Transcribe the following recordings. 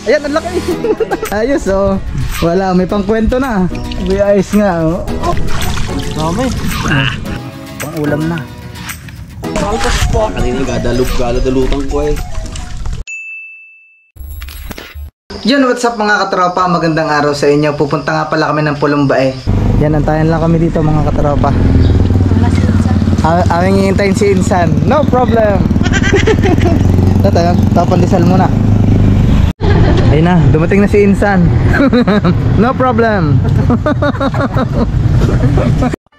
Ayan, ang laki. Ayos, oh. Wala, may pangkwento na. Kuya, ayos nga, oh. Dami. Pang ulam na. Kalpas po. Kanina gadalutan ko eh. Yun, what's up mga katropa? Magandang araw sa inyo. Pupunta nga pala kami ng Pulumbae. Yan, antayan lang kami dito mga katropa. Aming hihintayin si Insan. No problem. Tayo, tapandisal muna. Ayun na, dumating na si Insan. No problem.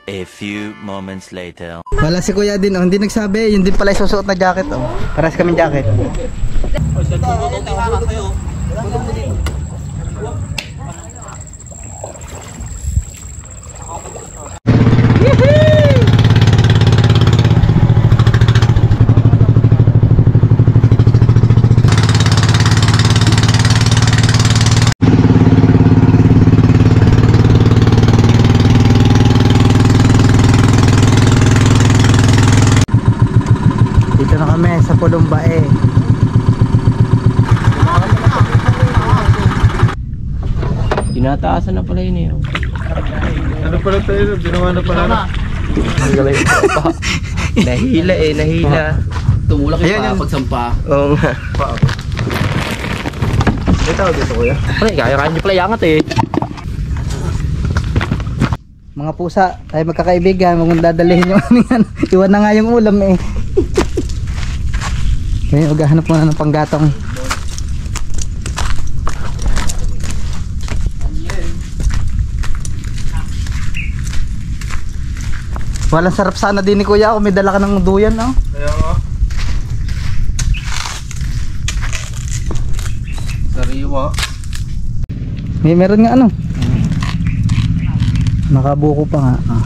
A few moments later. Wala si Kuya din, oh. Hindi nagsabi. Yun din pala isusuot na jacket, oh. Paras kaming jacket. Dito na kami sa Pulumbae. Tinataasan na pala yun eh. Ano pala tayo? Ginawa na pala na. Nahila eh, nahila. Tumulak yung pa pagsampa. Oo nga. Ito, dito kuya. Ay, kaya-kaya nyo pala yangat eh. Mga pusa, tayo magkakaibigan. Huwag mong dadalihin yung ano. Iwan na nga yung ulam eh. Okay, maghahanap muna ng panggatong. Walang sarap sana din ni Kuya kung may dala ka ng duyan, no? Kaya nga. Sariwa. Meron nga ano. Nakabuko pa nga. Ah.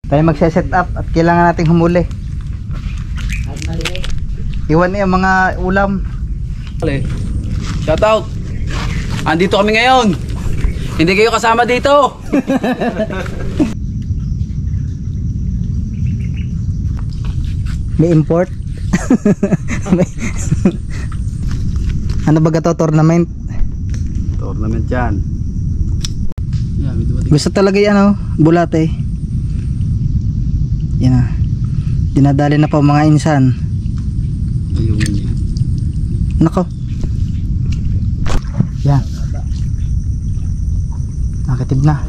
Tayo magse-set up at kailangan nating humuli. Iwan niya mga ulam. Shout out. Andito kami ngayon. Hindi kayo kasama dito. May import. Ano ba gato? Tournament? Tournament yan. Gusto talaga yan, oh, bulate. Yan na. Dinadali na pa mga insan. Ayun yan. Nako. Yan. Nakatib na.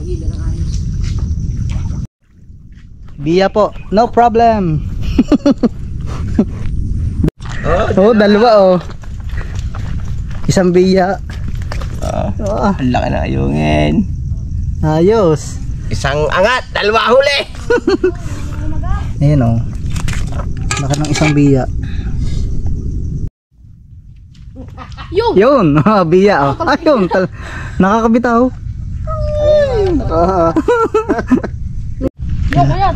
Biya po. No problem. Oh, dalawa oh. Isang biya. Ang laki na ayungin. Ayos. Isang angat, dalawa huli. Ayan oh. Laki ng isang biya. Yun, biya oh. Ayun, nakakabitaw.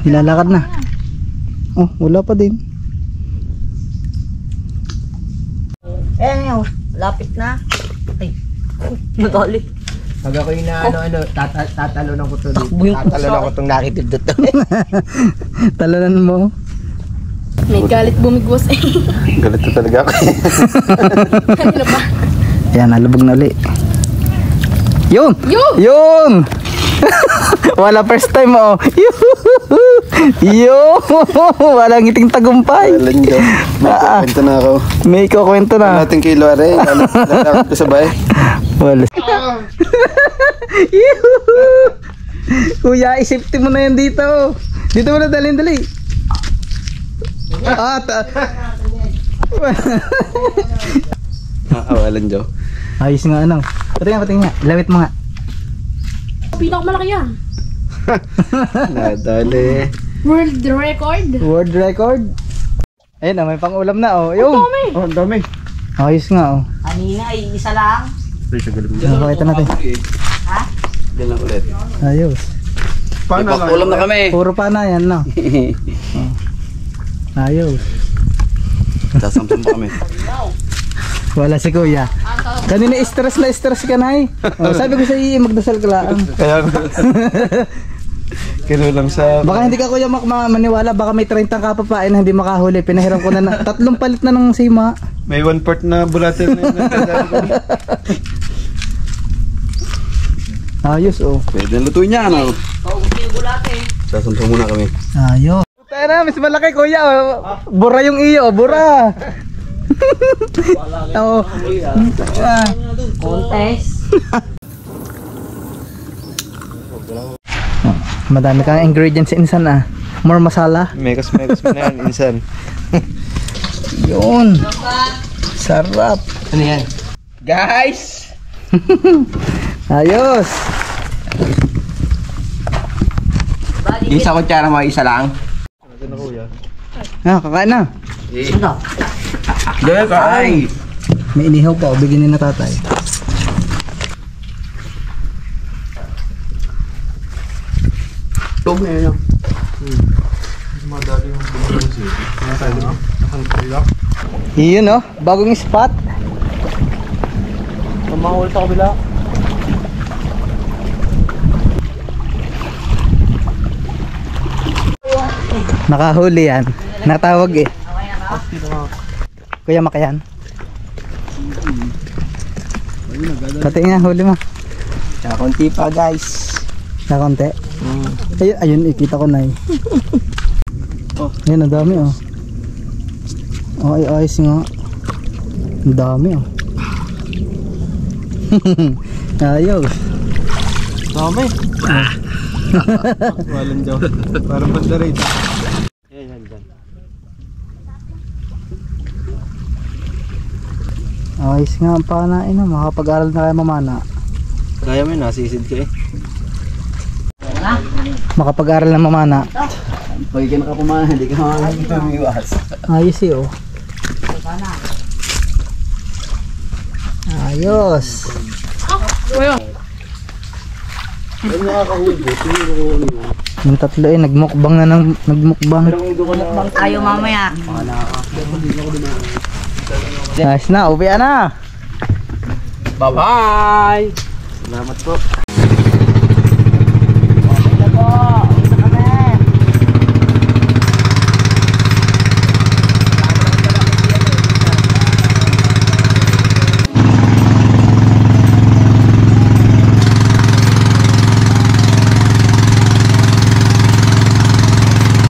Nilalakad na. Oh, wala pa din. Lapit na. Ay, madali. Pag ako yung tatalo ng kuto dito. Tatalo ng kutong nakitildot. Talonan mo. May galit bumigwas eh. Galit na talaga ako. Ano ba? Yan, nalubog na uli. Yun! Yun! Yun! Wala first time oh. Yun! Walang ngiting tagumpay. Alam nyo. Kwento na ako. May kukwento na. Nating kilo are. Lalakad ko sabay. Wala. Kuya, isipti mo na yan dito. Dito mo na dali. Awalan Joe. Ayos nga ano. Patingin nga. Lawit mo nga. Pinakamalaki yan. Nadali. World record. World record. Ayun may pang-ulam na oh. Yung. Oh, ang dami. Ayos nga oh. Kanina ay isa lang. Pakita natin. Ha? Diyan lang ulit. Ayos. Paano lang? Ulam na kami. Puro pa na yan no. Oh. Ayos. Sasamsam pa kami. Wala si Kuya. Kanina stress ka na eh. Oh, sabi ko sa iyo magdasal ka lang. Kaya kinulang sa... Baka hindi ka Kuya maniwala, baka may 30 kapapain na hindi makahuli. Pinahiram ko na 3 palit na ng sima. May 1/4 na bulatin na yun. Ayos oh. Pwede lutuin niya, ano? Sasumpong muna kami. Ayos. Tayo na, mas malaki kuya. Oh. Bura yung iyo, bura. Oo. Contest. Madami kang ingredients sa insan ah. More masala. Mekas mo na yan, insan. Yun. Sarap. Ano yan? Guys! Ayos. Isa kutsara mo, isa lang. Ah, kakain na. Ano? Dahil kaay! May inihaw pa, bigyan ni na tatay. Tug na yun. Yun oh, bagong spot. Mamahul sa kabila. Nakahuli yan. Natawag eh. Kuya Makayan. Pati nga, huli mo. Tsaka konti pa guys. Na konti. Ayun, ikita ko na eh. Yan, ang dami oh. Ay, ayos nga. Ang dami oh. Ayos. Dami. Walang daw. Parang bandaray. Ayos nga ang panain oh. Makapag-aral na kayo mamana. Kaya mo yun, nasisid ka eh. Makapag-aral na mamana. Pag ka nakapumana, hindi ka mamiwas. Ayos eh oh. Ayos. Yung tatlo eh, nagmukbang na ng nagmukbang. Bang tayo mamaya. Nice na, uwi na. Bye-bye! Salamat po.